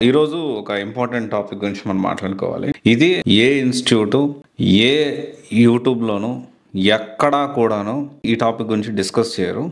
ఈరోజు ఒక important topic గురించి మనం మాట్లాడుకోవాలి. ఇది ఏ ఇన్స్టిట్యూట్, ఏ యూట్యూబ్లోనూ ఎక్కడా కూడాను ఈ టాపిక్ గురించి డిస్కస్ చేయరు.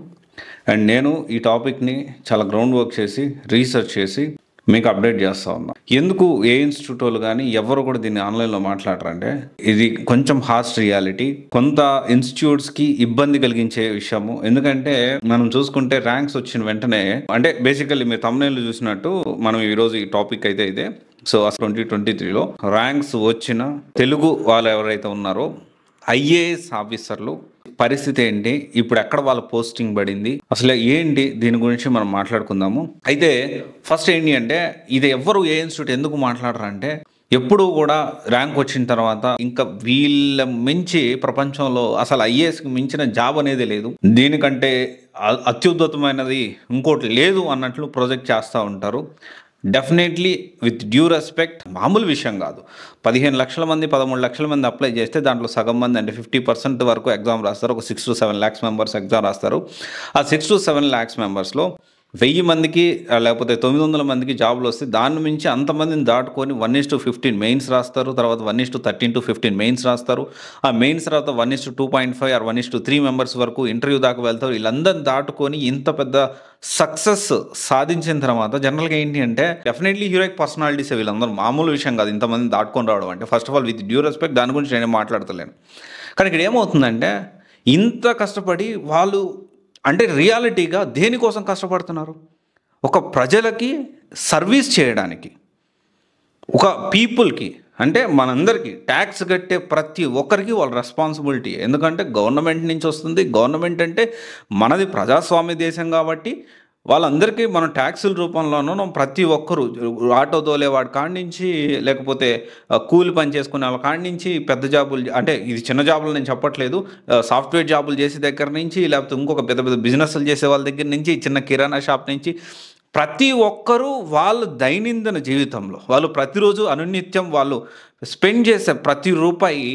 అండ్ నేను ఈ టాపిక్ని చాలా గ్రౌండ్ వర్క్ చేసి రీసెర్చ్ చేసి మీకు అప్డేట్ చేస్తూ ఉన్నా. ఎందుకు ఏ ఇన్స్టిట్యూట్ వాళ్ళు కానీ ఎవరు కూడా దీన్ని ఆన్లైన్లో మాట్లాడరంటే ఇది కొంచెం హార్ష్ రియాలిటీ, కొంత ఇన్స్టిట్యూట్స్కి ఇబ్బంది కలిగించే విషయము. ఎందుకంటే మనం చూసుకుంటే ర్యాంక్స్ వచ్చిన వెంటనే, అంటే బేసికల్లీ మీరు thumbnail చూసినట్టు మనం ఈరోజు ఈ టాపిక్ అయితే ఇదే. సో 2023లో ర్యాంక్స్ వచ్చిన తెలుగు వాళ్ళు ఎవరైతే ఉన్నారో ఐఏఎస్ ఆఫీసర్లు పరిస్థితి ఏంటి, ఇప్పుడు ఎక్కడ వాళ్ళ పోస్టింగ్ పడింది, అసలు ఏంటి, దీని గురించి మనం మాట్లాడుకుందాము. అయితే ఫస్ట్ ఏంటి అంటే, ఇది ఎవ్వరు ఏ ఇన్స్టిట్యూట్ ఎందుకు మాట్లాడరంటే, ఎప్పుడు కూడా ర్యాంక్ వచ్చిన తర్వాత ఇంకా వీళ్ళ మించి ప్రపంచంలో అసలు ఐఏఎస్కి మించిన జాబ్ అనేది లేదు, దీనికంటే అత్యున్నతమైనది ఇంకోటి లేదు అన్నట్లు ప్రొజెక్ట్ చేస్తూ ఉంటారు. డెఫినెట్లీ విత్ డ్యూ రెస్పెక్ట్, మామూలు విషయం కాదు. 15 లక్షల మంది 13 లక్షల మంది అప్లై చేస్తే దాంట్లో సగం మంది అంటే 50% వరకు ఎగ్జామ్ రాస్తారు. ఒక 6 to 7 lakhs మెంబర్స్ ఎగ్జామ్ రాస్తారు. ఆ 6 to 7 lakhs మెంబర్స్లో 1000 మందికి లేకపోతే 900 మందికి జాబులు వస్తే దాని నుంచి అంతమందిని దాటుకొని 1:15 మెయిన్స్ రాస్తారు. తర్వాత 1:13 to 15 మెయిన్స్ రాస్తారు. ఆ మెయిన్స్ తర్వాత 1:2.5 ఆర్ 1:3 మెంబర్స్ వరకు ఇంటర్వ్యూ దాకా వెళ్తారు. వీళ్ళందరిని దాటుకొని ఇంత పెద్ద సక్సెస్ సాధించిన తర్వాత జనరల్గా ఏంటి అంటే, డెఫినెట్లీ హీరోయిక్ పర్సనాలిటీస్ వీళ్ళందరూ, మామూలు విషయం కాదు ఇంతమందిని దాటుకొని రావడం అంటే. First of all with due respect, దాని గురించి నేను మాట్లాడతలేను. కానీ ఇక్కడ ఏమవుతుందంటే, ఇంత కష్టపడి వాళ్ళు అంటే రియాలిటీగా దేనికోసం కష్టపడుతున్నారు? ఒక ప్రజలకి సర్వీస్ చేయడానికి, ఒక పీపుల్కి, అంటే మనందరికీ ట్యాక్స్ కట్టే ప్రతి ఒక్కరికి వాళ్ళ రెస్పాన్సిబిలిటీ. ఎందుకంటే గవర్నమెంట్ నుంచి వస్తుంది. గవర్నమెంట్ అంటే మనది ప్రజాస్వామ్య దేశం కాబట్టి వాళ్ళందరికీ మనం ట్యాక్సుల రూపంలోనూ ప్రతి ఒక్కరు, ఆటో తోలేవాడి కాడి నుంచి లేకపోతే కూలి పని చేసుకునే వాళ్ళ కాడి నుంచి పెద్ద జాబులు, అంటే ఇది చిన్న జాబులు నేను చెప్పట్లేదు, సాఫ్ట్వేర్ జాబులు చేసే దగ్గర నుంచి లేకపోతే ఇంకొక పెద్ద పెద్ద బిజినెస్లు చేసే వాళ్ళ దగ్గర నుంచి, చిన్న కిరాణా షాప్ నుంచి ప్రతి ఒక్కరూ వాళ్ళ దైనందిన జీవితంలో వాళ్ళు ప్రతిరోజు అనునిత్యం వాళ్ళు స్పెండ్ చేసే ప్రతి రూపాయి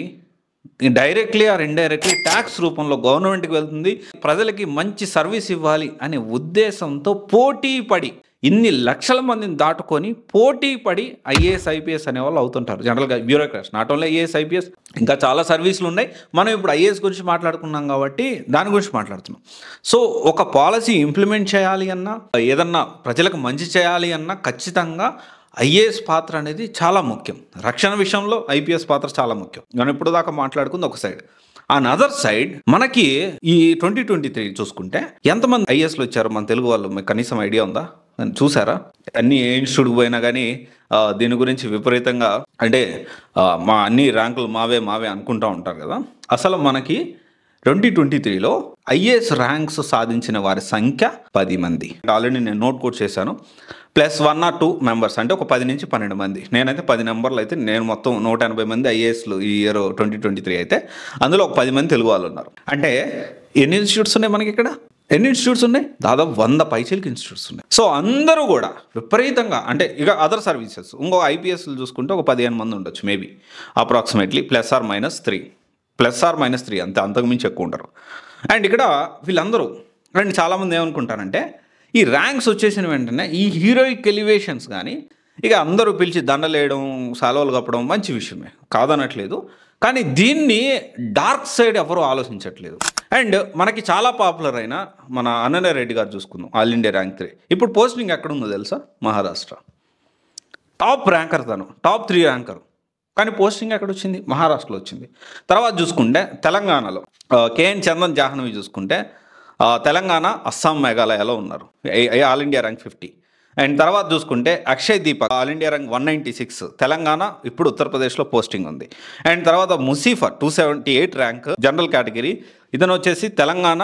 డైరెక్ట్లీ ఆర్ ఇండైరెక్ట్లీ ట్యాక్స్ రూపంలో గవర్నమెంట్కి వెళ్తుంది. ప్రజలకి మంచి సర్వీస్ ఇవ్వాలి అనే ఉద్దేశంతో పోటీ పడి ఇన్ని లక్షల మందిని దాటుకొని పోటీ పడి ఐఏఎస్ ఐపీఎస్ అనేవాళ్ళు అవుతుంటారు జనరల్గా bureaucrats. Not only IAS IPS, ఇంకా చాలా సర్వీసులు ఉన్నాయి. మనం ఇప్పుడు ఐఏఎస్ గురించి మాట్లాడుకున్నాం కాబట్టి దాని గురించి మాట్లాడుతున్నాం. సో ఒక పాలసీ ఇంప్లిమెంట్ చేయాలి అన్నా, ఏదన్నా ప్రజలకు మంచి చేయాలి అన్నా ఖచ్చితంగా ఐఏఎస్ పాత్ర అనేది చాలా ముఖ్యం. రక్షణ విషయంలో ఐపీఎస్ పాత్ర చాలా ముఖ్యం. మనం ఇప్పుడు దాకా మాట్లాడుకుంది ఒక సైడ్. ఆన్ అదర్ సైడ్ మనకి ఈ 2023 చూసుకుంటే ఎంతమంది ఐఏఎస్లు వచ్చారు మన తెలుగు వాళ్ళు? మీకు కనీసం ఐడియా ఉందా? చూసారా? అన్ని ఏ ఇన్స్టిట్యూట్కి పోయినా కానీ దీని గురించి విపరీతంగా, అంటే మా అన్ని ర్యాంకులు మావే అనుకుంటూ ఉంటారు కదా. అసలు మనకి 2023లో ఐఏఎస్ ర్యాంక్స్ సాధించిన వారి సంఖ్య 10 మంది. ఆల్రెడీ నేను నోట్ కోట్ చేశాను. +1 or 2 మెంబర్స్, అంటే ఒక 10 నుంచి 12 మంది. నేనైతే 10 నెంబర్లు అయితే, నేను మొత్తం 180 మంది ఐఏఎస్లు ఈ ఇయర్ 2023 అయితే అందులో ఒక 10 మంది తెలుగు వాళ్ళు ఉన్నారు. అంటే ఎన్ని ఇన్స్టిట్యూట్స్ ఉన్నాయి మనకి ఇక్కడ? ఎన్ని ఇన్స్టిట్యూట్స్ ఉన్నాయి? దాదాపు 100 పైచీలకి ఇన్స్టిట్యూట్స్ ఉన్నాయి. సో అందరూ కూడా విపరీతంగా, అంటే ఇక అదర్ సర్వీసెస్ ఇంకో ఐపీఎస్లు చూసుకుంటే ఒక 15 మంది ఉండొచ్చు మేబీ, అప్రాక్సిమేట్లీ +or -3 అంతే, అంతకుమించి ఎక్కువ ఉంటారు. అండ్ ఇక్కడ వీళ్ళందరూ, అండ్ చాలామంది ఏమనుకుంటారంటే, ఈ ర్యాంక్స్ వచ్చేసిన వెంటనే ఈ హీరోయిక్ ఎలివేషన్స్ కానీ ఇక అందరూ పిలిచి దండలేయడం, సాల్వలు కప్పడం మంచి విషయమే, కాదనట్లేదు. కానీ దీన్ని డార్క్ సైడ్ ఎవరు ఆలోచించట్లేదు. అండ్ మనకి చాలా పాపులర్ అయిన మన అనన్య రెడ్డి గారు చూసుకుందాం, ఆల్ ఇండియా ర్యాంక్ 3. ఇప్పుడు పోస్టింగ్ ఎక్కడుందో తెలుసా? మహారాష్ట్ర. టాప్ ర్యాంకర్ తను, టాప్ 3 ర్యాంకర్. కానీ పోస్టింగ్ ఎక్కడ వచ్చింది? మహారాష్ట్రలో వచ్చింది. తర్వాత చూసుకుంటే తెలంగాణలో కేఎన్ చందన్ జాహ్నవి చూసుకుంటే తెలంగాణ, అస్సాం, మేఘాలయలో ఉన్నారు, ఆల్ ఇండియా ర్యాంక్ 50. అండ్ తర్వాత చూసుకుంటే Akshay Deepak all India rank 196, Telangana, ఇప్పుడు ఉత్తరప్రదేశ్లో పోస్టింగ్ ఉంది. అండ్ తర్వాత ముసీఫర్ 278 ర్యాంక్ జనరల్ కేటగిరీ, ఇతను వచ్చేసి తెలంగాణ,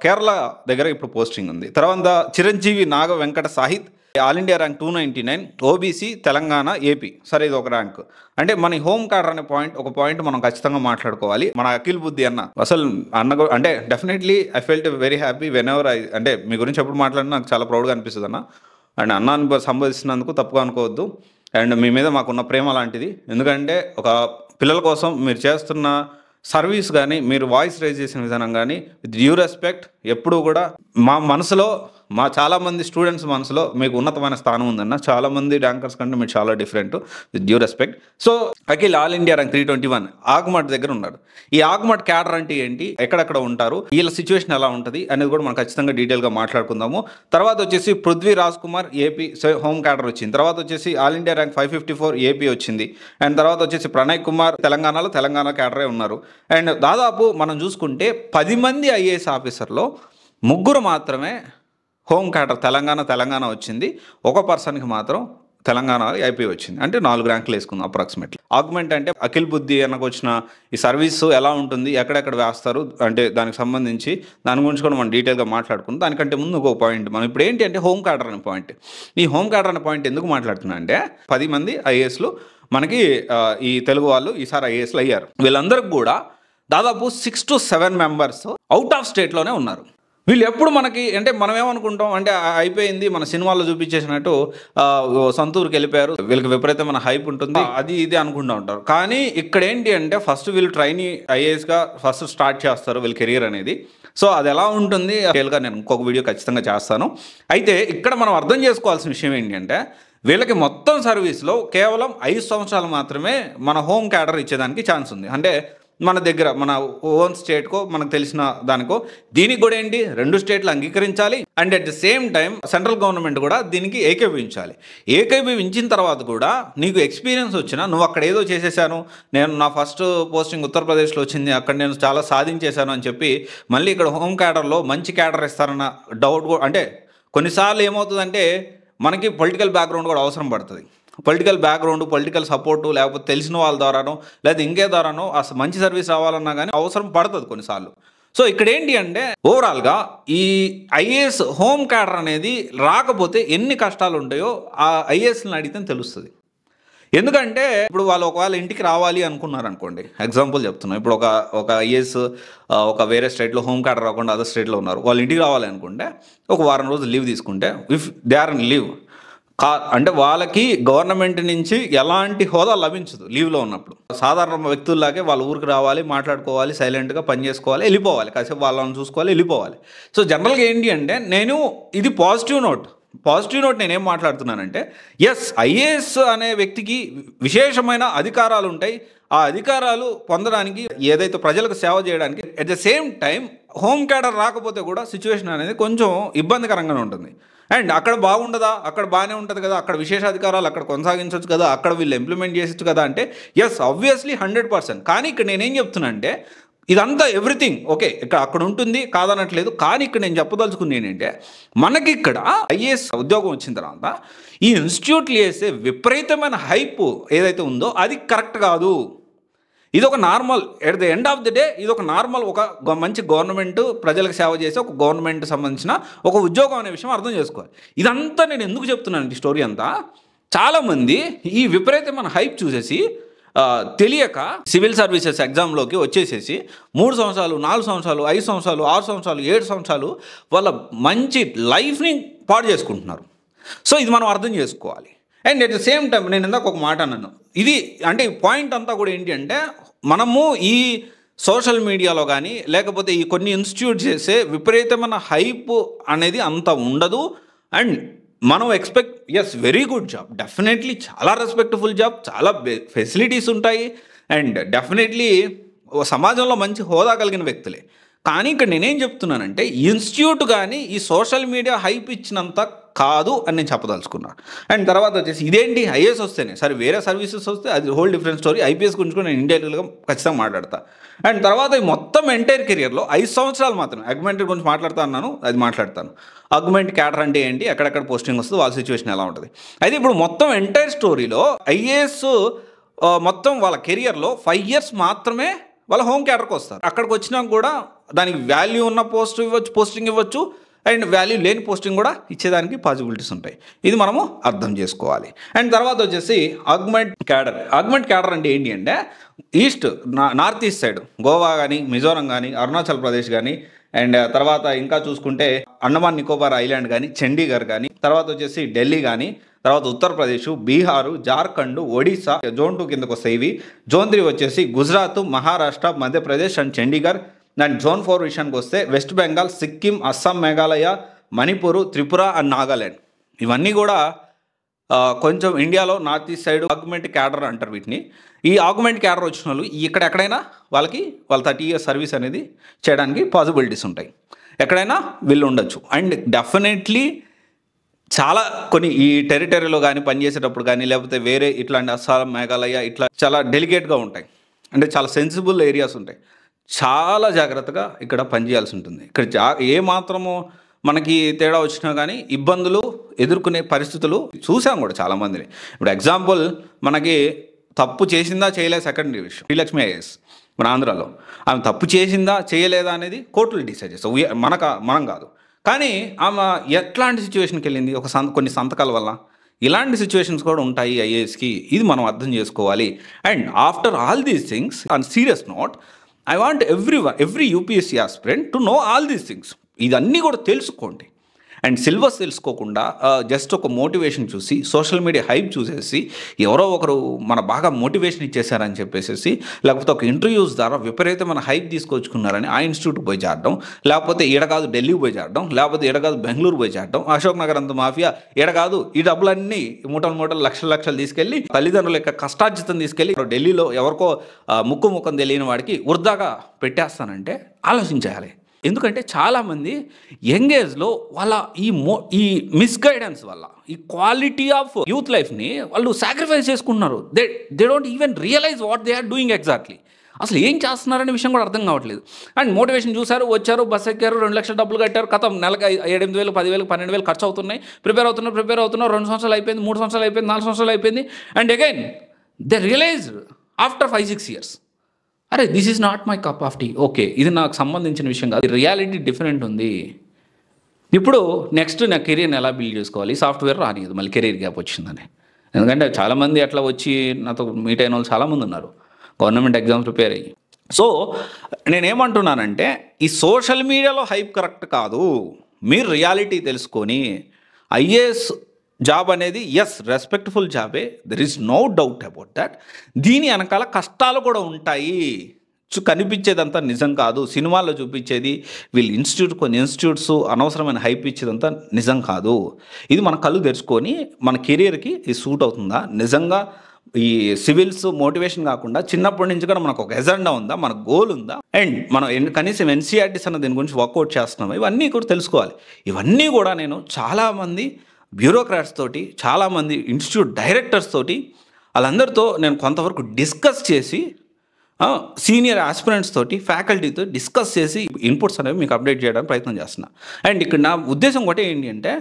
కేరళ దగ్గర ఇప్పుడు పోస్టింగ్ ఉంది. తర్వాత Chiranjeevi Naga Venkata Sahith all India rank 299, OBC, Telangana, AP. సరే, ఇది ఒక ర్యాంక్. అంటే మన హోమ్ కార్డర్ అనే ఒక పాయింట్ మనం ఖచ్చితంగా మాట్లాడుకోవాలి. మన అఖిల్ బుద్ధి అన్న, అసలు అన్న అంటే definitely I felt very happy when ever అంటే మీ గురించి ఎప్పుడు మాట్లాడినా నాకు చాలా ప్రౌడ్గా అనిపిస్తుంది అన్న. అండ్ అన్నాన్ని సంబోధిస్తున్నందుకు తప్పుగా అనుకోవద్దు. అండ్ మీ మీద మాకున్న ప్రేమ లాంటిది. ఎందుకంటే ఒక పిల్లల కోసం మీరు చేస్తున్న సర్వీస్ కానీ, మీరు వాయిస్ రైజ్ చేసిన విధానం కానీ, విత్ డ్యూ రెస్పెక్ట్, ఎప్పుడూ కూడా మా మనసులో చాలామంది స్టూడెంట్స్ మనసులో మీకు ఉన్నతమైన స్థానం ఉందన్న. చాలామంది ర్యాంకర్స్ కంటే మీరు చాలా different, with due respect. So Akhil all India rank 321 ఆగ్మట్ దగ్గర ఉన్నాడు. ఈ ఆగ్మట్ క్యాడర్ అంటే ఏంటి, ఎక్కడెక్కడ ఉంటారు, వీళ్ళ సిచ్యువేషన్ ఎలా ఉంటుంది అనేది కూడా మనం ఖచ్చితంగా డీటెయిల్గా మాట్లాడుకుందాము. తర్వాత వచ్చేసి Prithvi Raj Kumar AP home cadre వచ్చింది. తర్వాత వచ్చేసి ఆల్ ఇండియా ర్యాంక్ 554 ఏపీ వచ్చింది. అండ్ తర్వాత వచ్చేసి ప్రణయ్ కుమార్ తెలంగాణ క్యాడరే ఉన్నారు. అండ్ దాదాపు మనం చూసుకుంటే 10 మంది ఐఏఎస్ ఆఫీసర్లో 3 మాత్రమే హోమ్ క్యాడర్ తెలంగాణ వచ్చింది. ఒక పర్సన్కి మాత్రం తెలంగాణ ఐపీ వచ్చింది. అంటే 4 ర్యాంకులు వేసుకుందాం అప్రాక్సిమేట్లీ. ఆగ్మెంట్ అంటే అఖిల్ బుద్ధి అన్నకు వచ్చిన ఈ సర్వీసు ఎలా ఉంటుంది, ఎక్కడెక్కడ వేస్తారు అంటే దానికి సంబంధించి దాని గురించి కూడా మనం డీటెయిల్గా మాట్లాడుకుందాం. దానికంటే ముందు ఒక పాయింట్, మనం ఇప్పుడు ఏంటి అంటే హోమ్ క్యాడర్ అనే పాయింట్. ఈ హోమ్ క్యాడర్ అనే పాయింట్ ఎందుకు మాట్లాడుతున్నా అంటే 10 మంది ఐఏఎస్లు మనకి ఈ తెలుగు వాళ్ళు ఈసారి ఐఏఎస్లు అయ్యారు. వీళ్ళందరికీ కూడా దాదాపు 6 to 7 మెంబర్స్ అవుట్ ఆఫ్ స్టేట్లోనే ఉన్నారు. వీళ్ళు ఎప్పుడు మనకి అంటే మనం ఏమనుకుంటాం అంటే అయిపోయింది మన సినిమాల్లో చూపించేసినట్టు సొంతూరుకి వెళ్ళిపోయారు, వీళ్ళకి విపరీతమైన హైప్ ఉంటుంది, అది ఇది అనుకుంటూ ఉంటారు. కానీ ఇక్కడ ఏంటి అంటే ఫస్ట్ వీళ్ళు ట్రైనీ ఐఏఎస్గా ఫస్ట్ స్టార్ట్ చేస్తారు వీళ్ళ కెరీర్ అనేది. సో అది ఎలా ఉంటుంది డీటెయిల్గా నేను ఇంకొక వీడియో ఖచ్చితంగా చేస్తాను. అయితే ఇక్కడ మనం అర్థం చేసుకోవాల్సిన విషయం ఏంటి అంటే వీళ్ళకి మొత్తం సర్వీస్లో కేవలం 5 సంవత్సరాలు మాత్రమే మన హోమ్ క్యాడర్ ఇచ్చేదానికి ఛాన్స్ ఉంది. అంటే మన దగ్గర మన ఓన్ స్టేట్కో మనకు తెలిసిన దానికో దీనికి కూడా ఏంటి 2 స్టేట్లు అంగీకరించాలి. And at the same time central government కూడా దీనికి ఏకీభవించాలి. ఏకీభవించిన తర్వాత కూడా నీకు ఎక్స్పీరియన్స్ వచ్చినా నువ్వు అక్కడ ఏదో చేసేసాను, నేను నా ఫస్ట్ పోస్టింగ్ ఉత్తరప్రదేశ్లో వచ్చింది, అక్కడ నేను చాలా సాధించేశాను అని చెప్పి మళ్ళీ ఇక్కడ హోమ్ క్యాడర్లో మంచి క్యాడర్ ఇస్తారన్న డౌట్ కూడా. అంటే కొన్నిసార్లు ఏమవుతుందంటే మనకి పొలిటికల్ బ్యాక్గ్రౌండ్ కూడా అవసరం పడుతుంది. పొలిటికల్ బ్యాక్గ్రౌండ్, పొలిటికల్ సపోర్టు, లేకపోతే తెలిసిన వాళ్ళ ద్వారానో లేదా ఇంకే ద్వారానో అసలు మంచి సర్వీస్ రావాలన్నా కానీ అవసరం పడుతుంది కొన్నిసార్లు. సో ఇక్కడ ఏంటి అంటే ఓవరాల్గా ఈ ఐఏఎస్ హోమ్ క్యాడర్ అనేది రాకపోతే ఎన్ని కష్టాలు ఉంటాయో ఆ ఐఏఎస్ని అడిగితే తెలుస్తుంది. ఎందుకంటే ఇప్పుడు వాళ్ళు ఒకవేళ ఇంటికి రావాలి అనుకున్నారు అనుకోండి, ఎగ్జాంపుల్ చెప్తున్నాను. ఇప్పుడు ఒక ఐఏఎస్ ఒక వేరే స్టేట్లో హోమ్ క్యాడర్ రాకుండా అదర్ స్టేట్లో ఉన్నారు, వాళ్ళు ఇంటికి రావాలి అనుకుంటే ఒక వారం రోజులు లీవ్ తీసుకుంటే if they are in leave అంటే వాళ్ళకి గవర్నమెంట్ నుంచి ఎలాంటి హోదా లభించదు లీవ్లో ఉన్నప్పుడు. సాధారణ వ్యక్తుల్లాగే వాళ్ళ ఊరికి రావాలి, మాట్లాడుకోవాలి, సైలెంట్గా పని చేసుకోవాలి, వెళ్ళిపోవాలి, కాసేపు వాళ్ళని చూసుకోవాలి, వెళ్ళిపోవాలి. సో జనరల్గా ఏంటి అంటే ఇది పాజిటివ్ నోట్ నేనేం మాట్లాడుతున్నానంటే ఎస్ ఐఏఎస్ అనే వ్యక్తికి విశేషమైన అధికారాలు ఉంటాయి. ఆ అధికారాలు పొందడానికి ఏదైతే ప్రజలకు సేవ చేయడానికి at the same time home cadre రాకపోతే కూడా సిచ్యువేషన్ అనేది కొంచెం ఇబ్బందికరంగానే ఉంటుంది. అండ్ అక్కడ బాగుండదా, అక్కడ బాగానే ఉంటుంది కదా, అక్కడ విశేషాధికారాలు అక్కడ కొనసాగించవచ్చు కదా, అక్కడ వీళ్ళు ఇంప్లిమెంట్ చేసచ్చు కదా అంటే ఎస్ ఆబ్వియస్లీ 100%. కానీ ఇక్కడ నేనేం చెప్తున్నా అంటే ఇదంతా ఎవ్రీథింగ్ ఓకే, అక్కడ ఉంటుంది కాదనట్లేదు. కానీ ఇక్కడ నేను చెప్పదలుచుకుంది ఏంటంటే మనకి ఇక్కడ ఐఏఎస్ ఉద్యోగం వచ్చిన తర్వాత ఈ ఇన్స్టిట్యూట్లు చేసే విపరీతమైన హైప్ ఏదైతే ఉందో అది కరెక్ట్ కాదు. ఇది ఒక normal, at the end of the day ఇది ఒక నార్మల్, ఒక మంచి గవర్నమెంట్ ప్రజలకు సేవ చేసే ఒక గవర్నమెంట్ సంబంధించిన ఒక ఉద్యోగం అనే విషయం అర్థం చేసుకోవాలి. ఇదంతా నేను ఎందుకు చెప్తున్నాను ఈ స్టోరీ అంతా, చాలామంది ఈ విపరీతమైన హైప్ చూసేసి తెలియక సివిల్ సర్వీసెస్ ఎగ్జామ్లోకి వచ్చేసేసి 3 సంవత్సరాలు 4 సంవత్సరాలు 5 సంవత్సరాలు 6 సంవత్సరాలు 7 సంవత్సరాలు వాళ్ళ మంచి లైఫ్ని పాడు చేసుకుంటున్నారు. సో ఇది మనం అర్థం చేసుకోవాలి. And at the same time నేను ఇందాక ఒక మాట అన్నాను, ఇది అంటే ఈ పాయింట్ అంతా కూడా ఏంటి అంటే మనము ఈ సోషల్ మీడియాలో కానీ లేకపోతే ఈ కొన్ని ఇన్స్టిట్యూట్ చేసే విపరీతమైన హైప్ అనేది అంత ఉండదు. అండ్ మనం expect as very good job, definitely చాలా రెస్పెక్ట్ఫుల్ జాబ్, చాలా ఫెసిలిటీస్ ఉంటాయి అండ్ డెఫినెట్లీ సమాజంలో మంచి హోదా కలిగిన వ్యక్తులే. కానీ ఇక్కడ నేనేం చెప్తున్నానంటే ఇన్స్టిట్యూట్ కానీ ఈ సోషల్ మీడియా హైప్ ఇచ్చినంత కాదు అని నేను చెప్పదలుచుకున్నాను. అండ్ తర్వాత వచ్చేసి ఇదేంటి ఐఏఎస్ వస్తేనే సరే, వేరే సర్వీసెస్ వస్తే అది హోల్ డిఫరెంట్ స్టోరీ. ఐపీఎస్ గురించి కూడా నేను ఇండైరెక్ట్గా ఖచ్చితంగా మాట్లాడతా. అండ్ తర్వాత ఈ మొత్తం ఎంటైర్ కెరియర్లో 5 సంవత్సరాలు మాత్రమే అగ్మెంట్ గురించి మాట్లాడుతాను, అది మాట్లాడతాను. అగ్మెంట్ క్యాడర్ అంటే ఏంటి, ఎక్కడెక్కడ పోస్టింగ్ వస్తుంది, వాళ్ళ సిచ్యువేషన్ ఎలా ఉంటుంది. అయితే ఇప్పుడు మొత్తం ఎంటైర్ స్టోరీలో ఐఏఎస్ మొత్తం వాళ్ళ కెరియర్లో 5 years మాత్రమే వాళ్ళ హోమ్ క్యాడర్కి వస్తారు. అక్కడికి వచ్చినా కూడా దానికి వాల్యూ ఉన్న పోస్టింగ్ ఇవ్వచ్చు అండ్ వాల్యూ లేని పోస్టింగ్ కూడా ఇచ్చేదానికి పాసిబిలిటీస్ ఉంటాయి. ఇది మనము అర్థం చేసుకోవాలి. అండ్ తర్వాత వచ్చేసి ఆగ్మెంట్ క్యాడర్ అంటే ఏంటి అంటే నార్త్ ఈస్ట్ సైడ్ గోవా కానీ మిజోరం కానీ అరుణాచల్ ప్రదేశ్ కానీ అండ్ తర్వాత ఇంకా చూసుకుంటే అండమాన్ నికోబార్ ఐలాండ్ కానీ చండీగఢ్ కానీ తర్వాత వచ్చేసి ఢిల్లీ కానీ తర్వాత ఉత్తరప్రదేశ్, బీహారు, జార్ఖండ్, ఒడిశా జోన్ 2 కిందకు వస్తాయి ఇవి. జోన్ 3 వచ్చేసి Gujarat, Maharashtra, Madhya Pradesh and Chandigarh. And zone 4 విషయానికి వస్తే వెస్ట్ బెంగాల్, సిక్కిం, అస్సాం, మేఘాలయ, మణిపూర్, త్రిపుర అండ్ నాగాల్యాండ్ ఇవన్నీ కూడా కొంచెం ఇండియాలో north east side augment cadre అంటారు వీటిని. ఈ ఆగ్మెంట్ క్యాడర్ వచ్చిన వాళ్ళు ఎక్కడెక్కడైనా వాళ్ళ 30 years సర్వీస్ అనేది చేయడానికి పాసిబిలిటీస్ ఉంటాయి, ఎక్కడైనా వీళ్ళు ఉండొచ్చు. అండ్ డెఫినెట్లీ చాలా కొన్ని ఈ టెరిటరీలో కానీ పనిచేసేటప్పుడు కానీ లేకపోతే వేరే ఇట్లాంటి అస్సాం, మేఘాలయ ఇట్లా చాలా డెలికేట్గా ఉంటాయి, అంటే చాలా సెన్సిబుల్ ఏరియాస్ ఉంటాయి. చాలా జాగ్రత్తగా ఇక్కడ పనిచేయాల్సి ఉంటుంది. ఇక్కడ ఏ మాత్రము మనకి తేడా వచ్చినా కానీ ఇబ్బందులు ఎదుర్కొనే పరిస్థితులు చూసాం కూడా చాలామందిని. ఇప్పుడు ఎగ్జాంపుల్ మనకి తప్పు చేసిందా చేయలేదు సెకండరీ విషయం. శ్రీలక్ష్మి ఐఏఎస్ మన ఆంధ్రాలో ఆమె తప్పు చేసిందా చేయలేదా అనేది కోర్టులు డిసైడ్ చేస్తాం, మనం కాదు. కానీ ఆమె ఎట్లాంటి సిచ్యువేషన్కి వెళ్ళింది, కొన్ని సంతకాల వల్ల. ఇలాంటి సిచ్యువేషన్స్ కూడా ఉంటాయి ఐఏఎస్కి, ఇది మనం అర్థం చేసుకోవాలి. And after all these things on serious note I want every UPSC aspirant to know all these things. ఇదన్నీ కూడా తెలుసుకోండి. అండ్ సిలబస్ తెలుసుకోకుండా జస్ట్ ఒక మోటివేషన్ చూసి సోషల్ మీడియా హైప్ చూసేసి ఎవరో ఒకరు మన బాగా మోటివేషన్ ఇచ్చేసారని చెప్పేసి లేకపోతే ఒక ఇంటర్వ్యూస్ ద్వారా విపరీతమైన హైప్ తీసుకొచ్చుకున్నారని ఆ ఇన్స్టిట్యూట్కి పోయి చేరడం, లేకపోతే ఈడకాదు ఢిల్లీకి పోయి చేరడం, లేకపోతే ఈడకాదు బెంగళూరు పోయి చేరడం, అశోక్ నగర్ అంత మాఫియా ఈడకాదు ఈ డబ్బులన్నీ మూటలు లక్షలు తీసుకెళ్ళి తల్లిదండ్రుల యొక్క కష్టార్జితం తీసుకెళ్ళి ఢిల్లీలో ఎవరికో ముఖం తెలియని వాడికి వృధాగా పెట్టేస్తానంటే ఆలోచించాలి. ఎందుకంటే చాలామంది యంగ్ ఏజ్లో వాళ్ళ ఈ మిస్గైడెన్స్ వల్ల ఈ క్వాలిటీ ఆఫ్ యూత్ లైఫ్ని వాళ్ళు సాక్రిఫైస్ చేసుకుంటున్నారు. They don't even realise what they are doing exactly. అసలు ఏం చేస్తున్నారనే విషయం కూడా అర్థం కావట్లేదు. అండ్ మోటివేషన్ చూసారు, వచ్చారు, బస్ ఎక్కారు, 2 లక్షల డబ్బులు కట్టారు, కథం నెలకు 7,000, 10,000, 12,000 ఖర్చు అవుతున్నాయి. ప్రిపేర్ అవుతున్నారు 2 సంవత్సరాలు అయిపోయింది, 3 సంవత్సరాలు అయిపోయింది, 4 సంవత్సరాలు అయిపోయింది. And again they realised after 5-6 years అరే this is not my cup of tea. Okay, ఇది నాకు సంబంధించిన విషయం కాదు, రియాలిటీ డిఫరెంట్ ఉంది. ఇప్పుడు నెక్స్ట్ నా కెరీర్ని ఎలా బిల్డ్ చేసుకోవాలి, సాఫ్ట్వేర్ రానియదు, మళ్ళీ కెరీర్ గ్యాప్ వచ్చిందని. ఎందుకంటే చాలామంది అట్లా వచ్చి నాతో మీట్ అయిన వాళ్ళు చాలామంది ఉన్నారు గవర్నమెంట్ ఎగ్జామ్స్ ప్రిపేర్ అయ్యి. సో నేనేమంటున్నానంటే ఈ సోషల్ మీడియాలో హైప్ కరెక్ట్ కాదు. మీరు రియాలిటీ తెలుసుకొని ఐఏఎస్ జాబ్ అనేది రెస్పెక్ట్ఫుల్ జాబే, there is no doubt about that. దీని వెనకాల కష్టాలు కూడా ఉంటాయి. కనిపించేదంతా నిజం కాదు. సినిమాల్లో చూపించేది వీళ్ళు కొన్ని ఇన్స్టిట్యూట్స్ అనవసరమైన హైప్ ఇచ్చేదంతా నిజం కాదు. ఇది మన కళ్ళు తెరుచుకొని మన కెరీర్కి ఇది సూట్ అవుతుందా, నిజంగా ఈ సివిల్స్ మోటివేషన్ కాకుండా చిన్నప్పటి నుంచి కూడా మనకు ఒక ఎజెండా ఉందా, మన గోల్ ఉందా, అండ్ మనం కనీసం ఎన్సీఆర్టీస్ అన్న దీని గురించి వర్కౌట్ చేస్తున్నాం, ఇవన్నీ కూడా తెలుసుకోవాలి. ఇవన్నీ కూడా నేను చాలామంది బ్యూరోక్రాట్స్ తోటి, చాలామంది ఇన్స్టిట్యూట్ డైరెక్టర్స్ తోటి వాళ్ళందరితో నేను కొంతవరకు డిస్కస్ చేసి సీనియర్ ఆస్పిరెంట్స్ తోటి ఫ్యాకల్టీతో డిస్కస్ చేసి ఇన్పుట్స్ అనేవి మీకు అప్డేట్ చేయడానికి ప్రయత్నం చేస్తున్నా. అండ్ ఇక్కడ నా ఉద్దేశం ఒకటే ఏంటి అంటే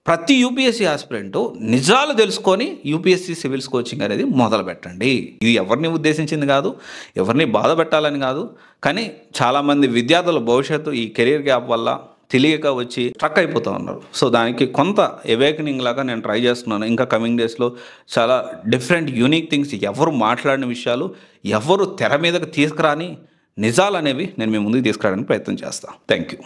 ప్రతి యూపీఎస్సీ ఆస్పిరెంట్ నిజాలు తెలుసుకొని యూపీఎస్సీ సివిల్స్ కోచింగ్ అనేది మొదలు పెట్టండి. ఇది ఎవరిని ఉద్దేశించింది కాదు, ఎవరిని బాధ పెట్టాలని కాదు. కానీ చాలామంది విద్యార్థుల భవిష్యత్తు ఈ కెరీర్ గ్యాప్ వల్ల తెలియక వచ్చి స్ట్రక్ అయిపోతూ ఉన్నారు. సో దానికి కొంత అవేకనింగ్ లాగా నేను ట్రై చేస్తున్నాను. ఇంకా కమింగ్ డేస్లో చాలా డిఫరెంట్ యూనిక్ థింగ్స్, ఎవరు మాట్లాడిన విషయాలు, ఎవరు తెర మీదకి తీసుకురాని నిజాలు అనేవి నేను మీ ముందుకు తీసుకురావడానికి ప్రయత్నం చేస్తాను. Thank you.